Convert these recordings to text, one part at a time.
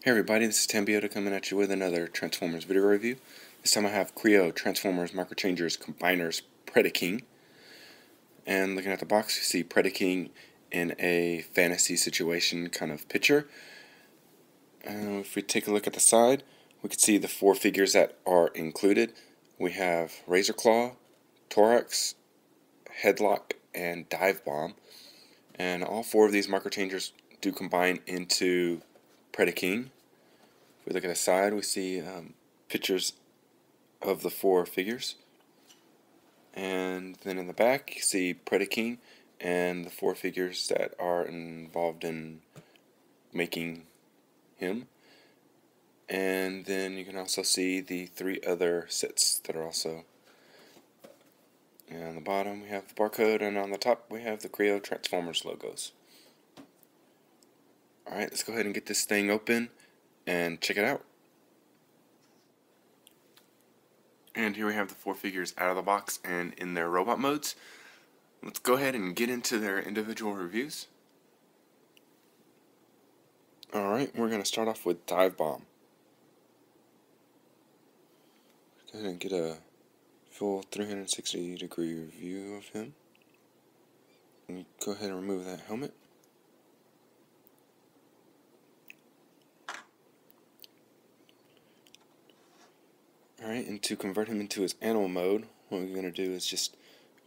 Hey everybody, this is Tambiota coming at you with another Transformers video review. This time I have Kre-o Transformers Microchangers Combiners Predaking. And looking at the box, you see Predaking in a fantasy situation kind of picture. And if we take a look at the side, we can see the four figures that are included. We have Razerclaw, Torox, Headlock, and Divebomb. And all four of these microchangers do combine into Predaking. If we look at the side, we see pictures of the four figures. And then in the back, you see Predaking and the four figures that are involved in making him. And then you can also see the three other sets that are also. And on the bottom, we have the barcode, and on the top, we have the Kre-o Transformers logos. Alright, let's go ahead and get this thing open and check it out. And here we have the four figures out of the box and in their robot modes. Let's go ahead and get into their individual reviews. Alright, we're going to start off with Divebomb. Go ahead and get a full 360-degree view of him. And go ahead and remove that helmet. Alright, and to convert him into his animal mode, what we're going to do is just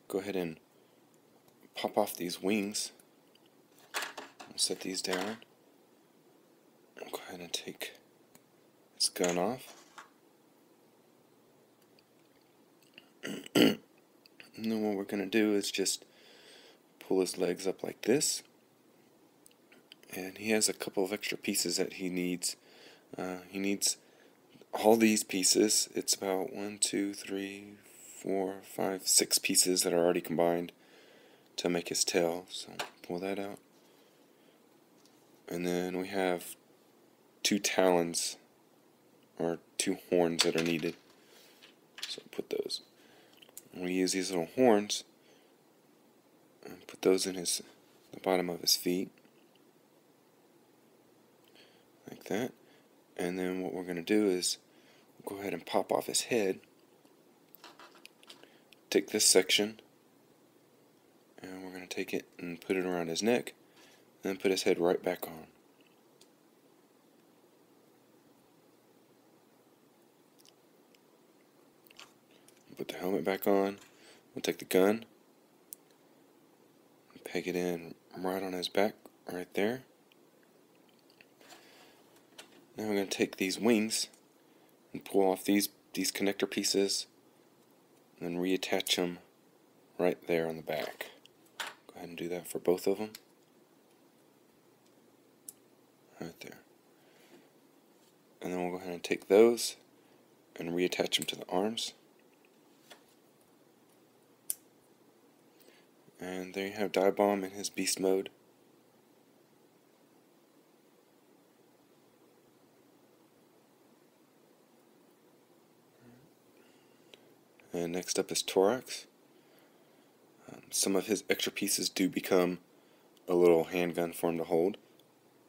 go ahead and pop off these wings. We'll set these down. I'll go ahead and take his gun off. And then what we're going to do is just pull his legs up like this. And he has a couple of extra pieces that he needs. He needs all these pieces. It's about 1, 2, 3, 4, 5, 6 pieces that are already combined to make his tail. So pull that out. And then we have 2 talons, or 2 horns that are needed. So put those. And we use these little horns and put those in the bottom of his feet. Like that. And then what we're going to do is go ahead and pop off his head. Take this section, and we're going to take it and put it around his neck, and then put his head right back on. Put the helmet back on. We'll take the gun and peg it in right on his back, right there. Now we're going to take these wings and pull off these connector pieces and then reattach them right there on the back. Go ahead and do that for both of them. Right there. And then we'll go ahead and take those and reattach them to the arms. And there you have Divebomb in his beast mode. And next up is Torox. Some of his extra pieces do become a little handgun for him to hold.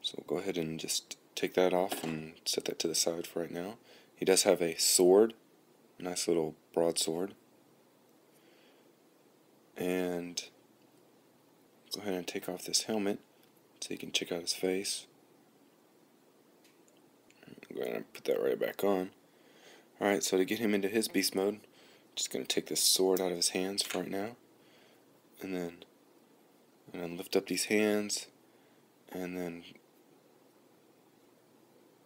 So we'll go ahead and just take that off and set that to the side for right now. He does have a sword, a nice little broadsword. And go ahead and take off this helmet so you can check out his face. Go ahead and put that right back on. Alright, so to get him into his beast mode, just going to take this sword out of his hands for right now, and then lift up these hands, and then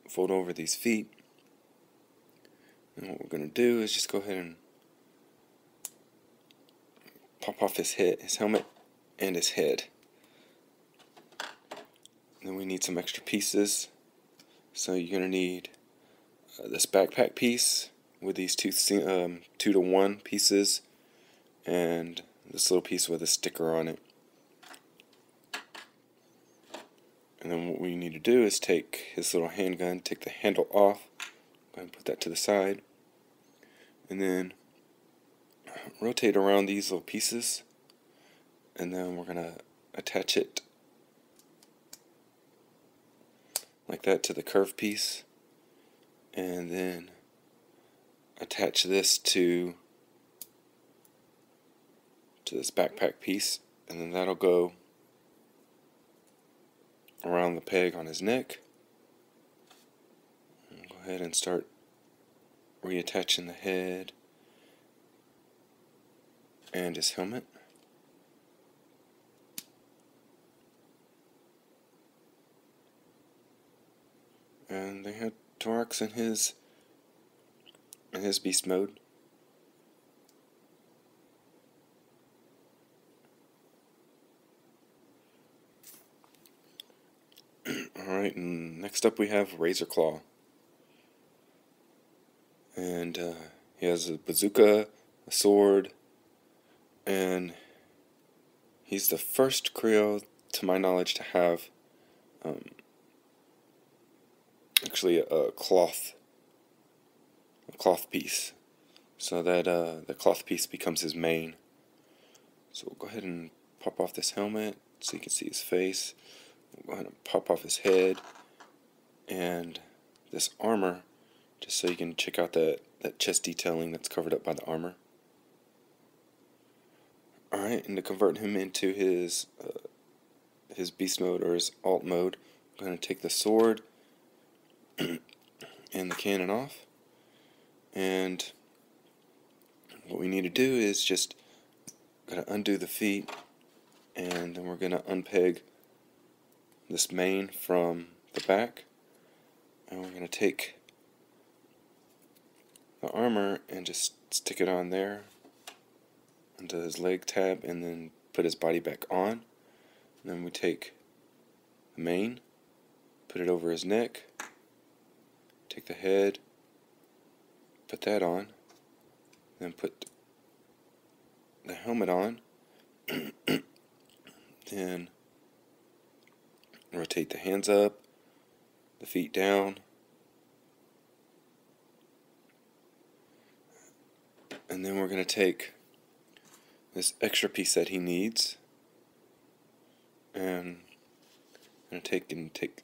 fold over these feet. And what we're going to do is just go ahead and pop off his helmet and his head. And then we need some extra pieces, so you're going to need this backpack piece with these 2-to-1 pieces, and this little piece with a sticker on it. And then what we need to do is take his little handgun, take the handle off, go ahead and put that to the side, and then rotate around these little pieces, and then we're going to attach it like that to the curved piece, and then attach this to this backpack piece, and then that'll go around the peg on his neck. And go ahead and start reattaching the head and his helmet. And they had Torox in his beast mode. Alright, and next up we have Razerclaw. And he has a bazooka, a sword, and he's the first Kre-o, to my knowledge, to have actually a cloth piece, so that the cloth piece becomes his main. So we'll go ahead and pop off this helmet so you can see his face. We'll go ahead and pop off his head and this armor, just so you can check out that chest detailing that's covered up by the armor. Alright, and to convert him into his beast mode, or his alt mode, I'm going to take the sword and the cannon off, and what we need to do is just going to undo the feet, and then we're going to unpeg this mane from the back, and we're going to take the armor and just stick it on there onto his leg tab, and then put his body back on. And then we take the mane, put it over his neck, take the head, put that on, then put the helmet on, then rotate the hands up, the feet down, and then we're going to take this extra piece that he needs, and I'm going to take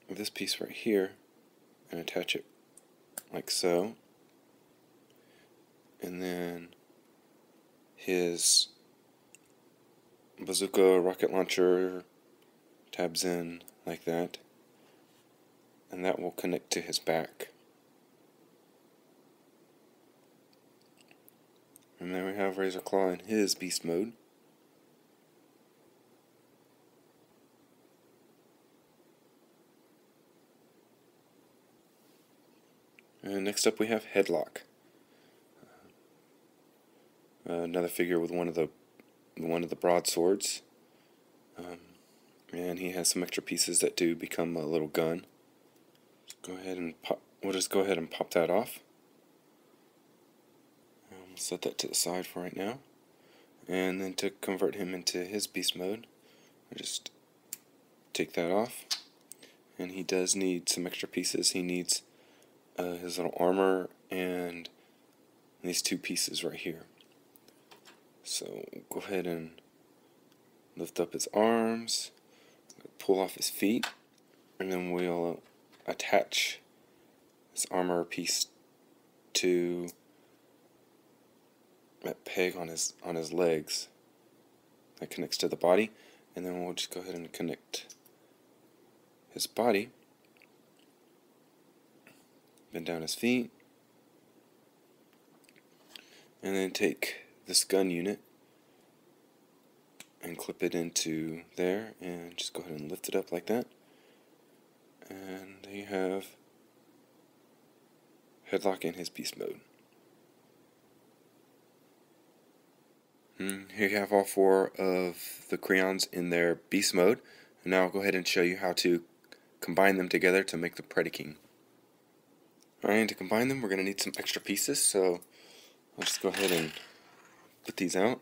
this piece right here and attach it like so, and then his bazooka rocket launcher tabs in like that, and that will connect to his back. And then we have Razerclaw in his beast mode. And next up we have Headlock. Another figure with one of the broadswords. And he has some extra pieces that do become a little gun. We'll just go ahead and pop that off. Set that to the side for right now. And then to convert him into his beast mode, I just take that off. And he does need some extra pieces. He needs his little armor and these two pieces right here. So go ahead and lift up his arms, pull off his feet, and then we'll attach this armor piece to that peg on his legs that connects to the body, and then we'll just go ahead and connect his body, bend down his feet, and then take this gun unit and clip it into there, and just go ahead and lift it up like that, and there you have Headlock in his beast mode. Here you have all four of the Kreons in their beast mode, and now I'll go ahead and show you how to combine them together to make the Predaking. Alright, to combine them we're going to need some extra pieces, so I'll just go ahead and put these out.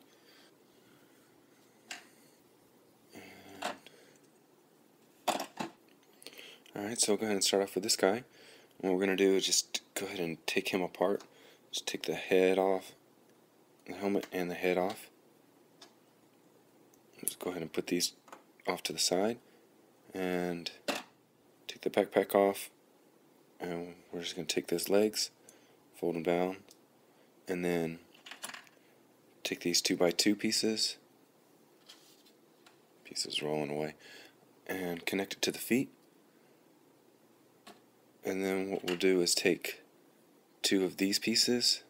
Alright, so we'll go ahead and start off with this guy. What we're going to do is just go ahead and take him apart. Just take the head off, the helmet and the head off. Just go ahead and put these off to the side, and Take the backpack off, and we're just going to take those legs, fold them down, and then take these 2x2 pieces rolling away, and connect it to the feet. And then what we'll do is take 2 of these pieces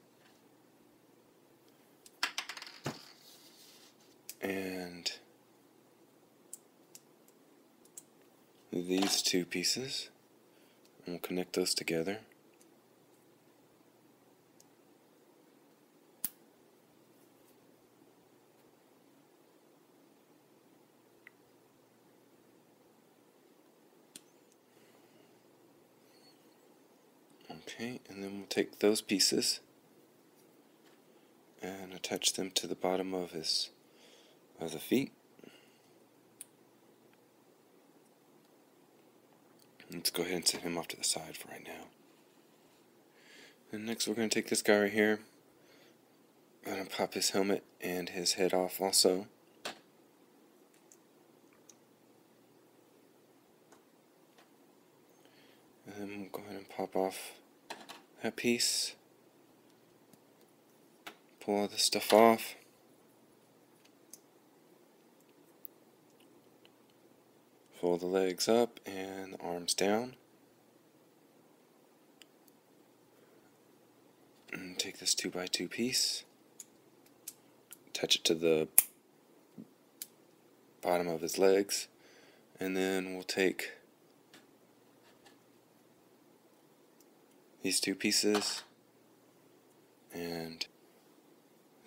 and these 2 pieces, and we'll connect those together. Okay, and then we'll take those pieces and attach them to the bottom of the feet. Let's go ahead and set him off to the side for right now. And next we're going to take this guy right here. I'm going to pop his helmet and his head off also. And then we'll go ahead and pop off that piece. Pull all this stuff off. Fold the legs up and the arms down. And take this 2x2 piece, attach it to the bottom of his legs, and then we'll take these 2 pieces and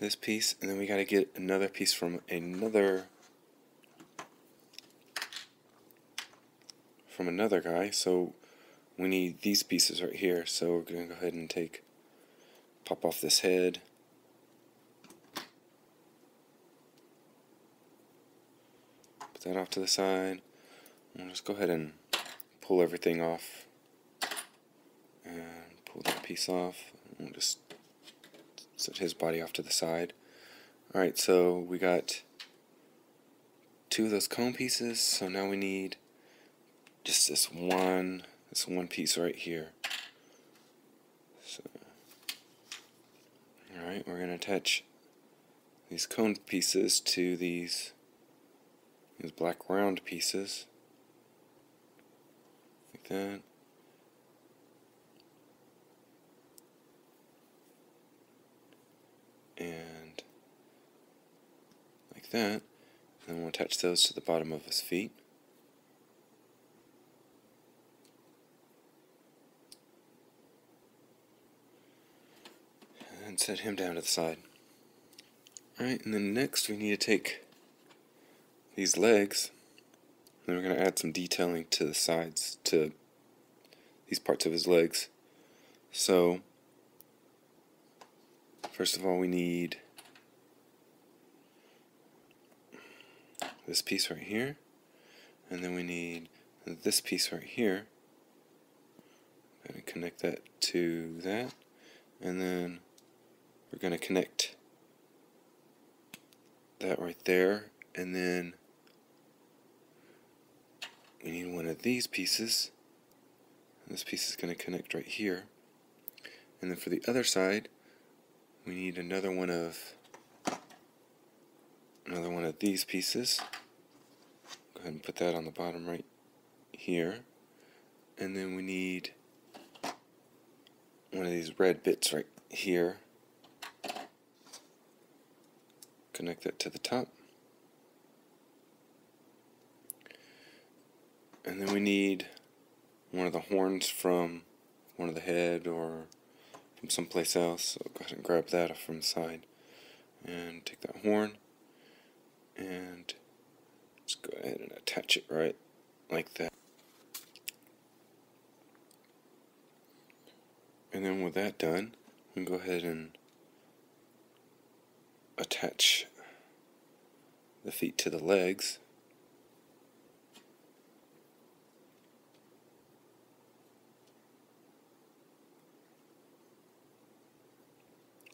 this piece, and then we got to get another piece from another guy, so we need these pieces right here. So we're going to go ahead and pop off this head, put that off to the side. We'll just go ahead and pull everything off and pull that piece off. We'll just set his body off to the side. Alright, so we got 2 of those cone pieces, so now we need just this one piece right here. So, alright, we're going to attach these cone pieces to these black round pieces, like that. And like that. And we'll attach those to the bottom of his feet. And set him down to the side. Alright, and then next we need to take these legs, and we're going to add some detailing to the sides, to these parts of his legs. So, first of all, we need this piece right here, and then we need this piece right here. I'm going to connect that to that, and then we're going to connect that right there, and then we need one of these pieces. This piece is going to connect right here, and then for the other side we need another one of these pieces. Go ahead and put that on the bottom right here, and then we need one of these red bits right here. Connect that to the top, and then we need one of the horns from one of the head or from someplace else. So go ahead and grab that off from the side and take that horn and just go ahead and attach it right like that. And then with that done, we can go ahead and attach the feet to the legs.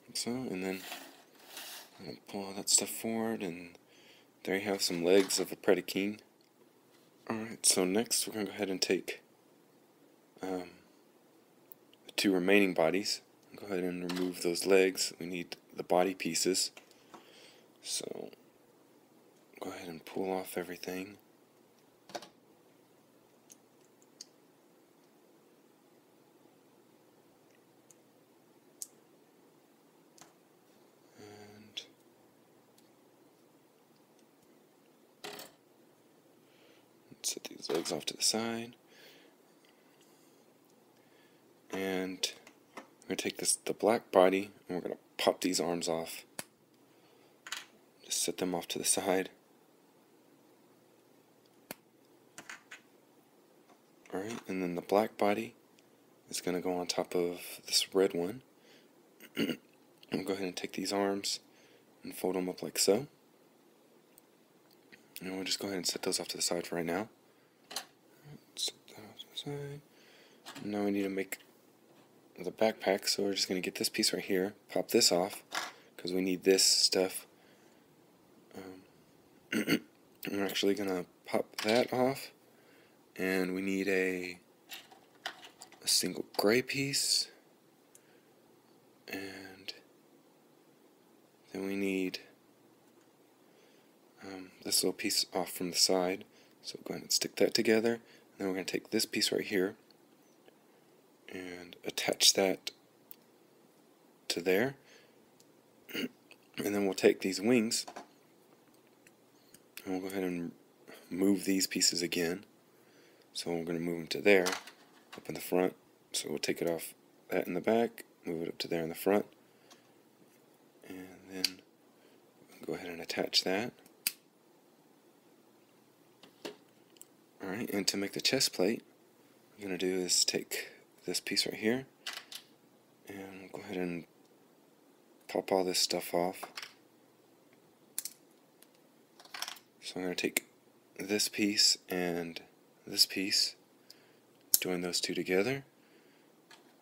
Like so, and then I'm going to pull all that stuff forward, and there you have some legs of a Predaking. Alright, so next we're going to go ahead and take the two remaining bodies. Go ahead and remove those legs. We need the body pieces. So go ahead and pull off everything. And set these legs off to the side. And we're going to take the black body and we're going to pop these arms off. Just set them off to the side. Alright, and then the black body is going to go on top of this red one. I'll go ahead and take these arms and fold them up like so. And we'll just go ahead and set those off to the side for right now. Set that off to the side. And now we need to make the backpack, so we're just going to get this piece right here, pop this off, because we need this stuff. We're actually going to pop that off, and we need a single gray piece, and then we need this little piece off from the side, so go ahead and stick that together, and then we're going to take this piece right here and attach that to there, and then we'll take these wings and we'll go ahead and move these pieces again. So we're going to move them to there, up in the front, so we'll take it off that in the back, move it up to there in the front, and then go ahead and attach that. Alright, and to make the chest plate, what we're going to do is take this piece right here, and we'll go ahead and pop all this stuff off. So I'm going to take this piece and this piece, join those two together,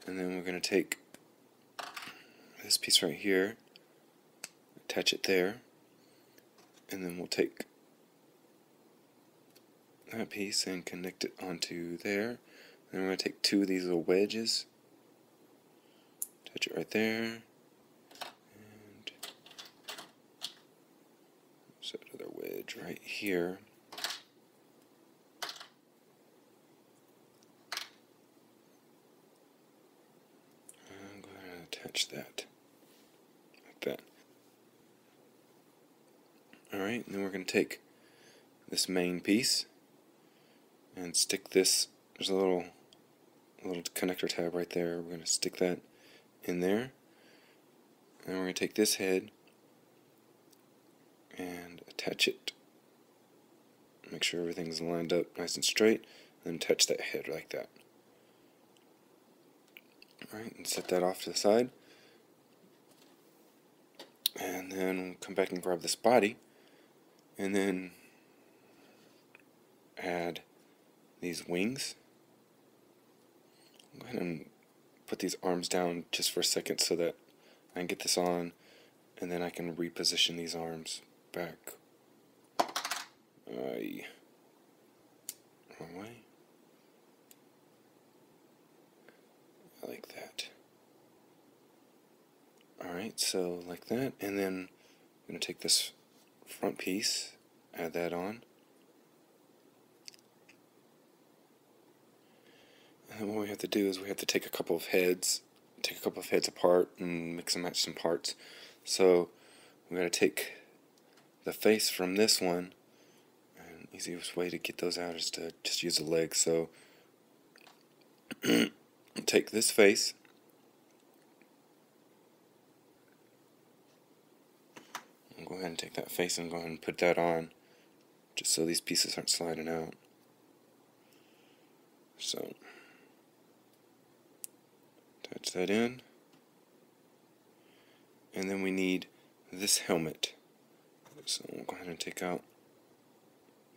and then we're going to take this piece right here, attach it there, and then we'll take that piece and connect it onto there. Then we're going to take two of these little wedges, attach it right there, and set another wedge right here. And go ahead and attach that like that. Alright, and then we're going to take this main piece and stick this. There's a little connector tab right there. We're going to stick that in there, and we're going to take this head and attach it. Make sure everything's lined up nice and straight, and then attach that head like that. Alright, and set that off to the side, and then we'll come back and grab this body, and then add these wings. Go ahead and put these arms down just for a second so that I can get this on, and then I can reposition these arms back. Wrong way. I like that. Alright, so like that, and then I'm going to take this front piece, add that on. And what we have to do is we have to take a couple of heads apart and mix and match some parts. So we're going to take the face from this one, and the easiest way to get those out is to just use the legs. So take this face, and go ahead and take that face and go ahead and put that on, just so these pieces aren't sliding out. So attach that in, and then we need this helmet. So we'll go ahead and take out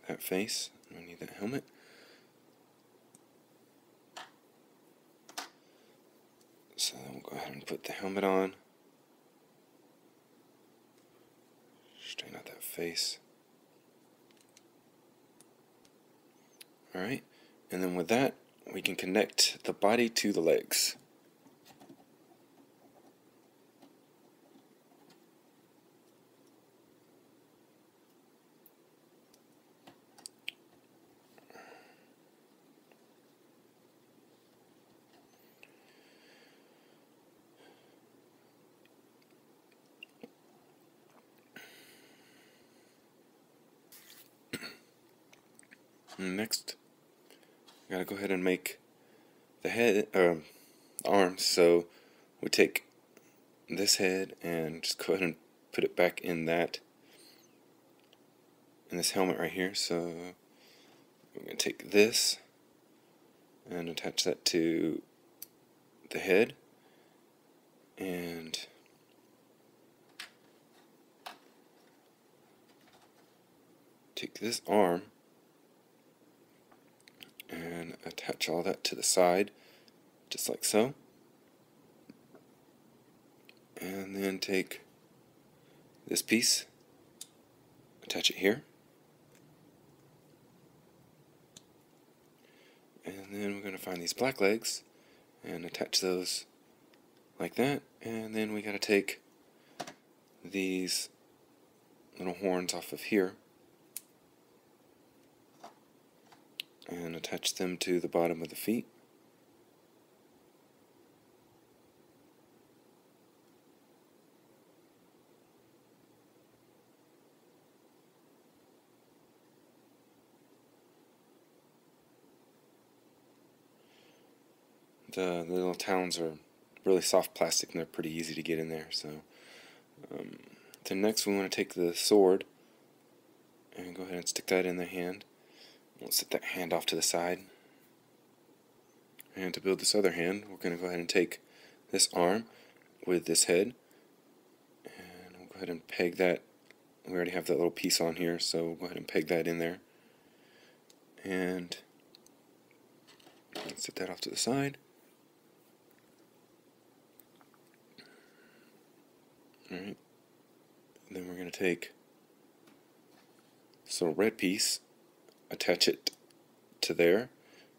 that face. We need that helmet. So then we'll go ahead and put the helmet on. Straighten out that face. Alright, and then with that, we can connect the body to the legs. And next, I gotta go ahead and make the head, arms. So we take this head and just go ahead and put it back in this helmet right here. So we're gonna take this and attach that to the head, and take this arm and attach all that to the side, just like so. And then take this piece, attach it here. And then we're going to find these black legs and attach those like that. And then we got to take these little horns off of here and attach them to the bottom of the feet. The little talons are really soft plastic and they're pretty easy to get in there. So then next we want to take the sword and go ahead and stick that in the hand. We'll set that hand off to the side. And to build this other hand, we're going to go ahead and take this arm with this head, and we'll go ahead and peg that. We already have that little piece on here, so we'll go ahead and peg that in there. And set that off to the side. Alright. Then we're going to take this little red piece, attach it to there,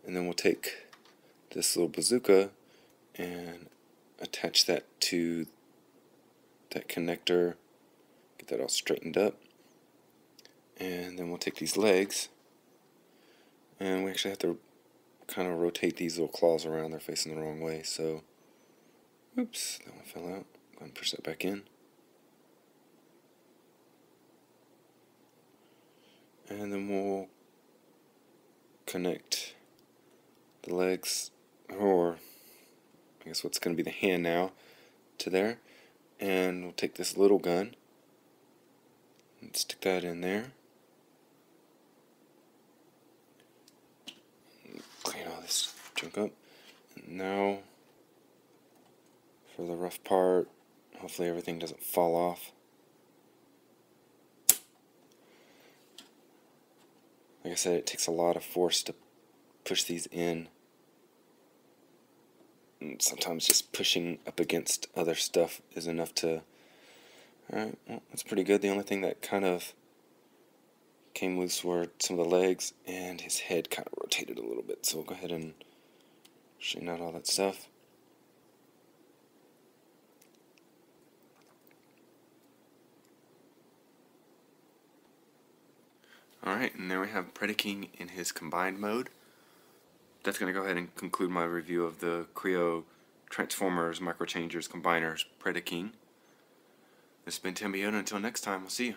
and then we'll take this little bazooka and attach that to that connector, get that all straightened up, and then we'll take these legs, and we actually have to kind of rotate these little claws around. They're facing the wrong way, so oops, that one fell out. Go ahead and push that back in. And then we'll connect the legs, or I guess what's going to be the hand now, to there. And we'll take this little gun and stick that in there. Clean all this junk up. And now for the rough part, hopefully everything doesn't fall off. Like I said, it takes a lot of force to push these in. And sometimes just pushing up against other stuff is enough to... Alright, well, that's pretty good. The only thing that kind of came loose were some of the legs, and his head kind of rotated a little bit. So we'll go ahead and straighten out all that stuff. Alright, and there we have Predaking in his combined mode. That's going to go ahead and conclude my review of the Kre-o Transformers, Microchangers, Combiners, Predaking. This has been Tim Biota. Until next time, we'll see you.